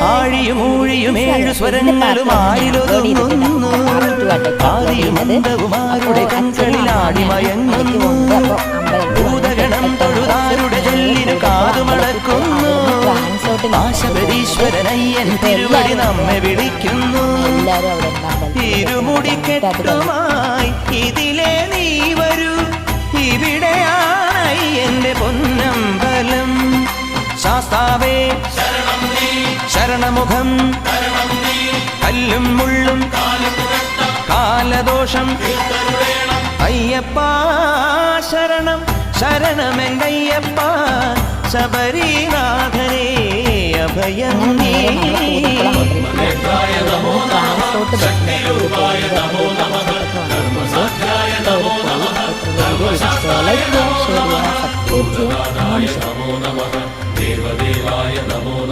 ആഴിയും ഊഴിയും 7 സ്വരങ്ങളും ആരിലൊതുങ്ങുന്നു. ആദിയും അന്തവുമാരുടെ കൺകളിൽ ആടിമയങ്ങുന്നു. ഭൂതഗണം തൊഴുതാരുടെ ചൊല്ലിനു കാതുമടക്കുന്നു. ആശപരീശ്വരനയ്യൻ തിരുവടി നമ്മെ വിളിക്കുന്നു. ഇരുമുടിക്കെട്ടുമായി ഇതിലെ നീ വരൂ, ഇവിടെയായി എന്റെ പൊന്നമ്പലം. ശാസ്താവേ ശരണമുഖം, കല്ലും മുള്ളും കാലദോഷം. അയ്യപ്പ ശരണം ശരണമെങ്കയ്യപ്പ, ശബരിനാഥനേ അഭയം നീ. ദേവദേവായ നമോ.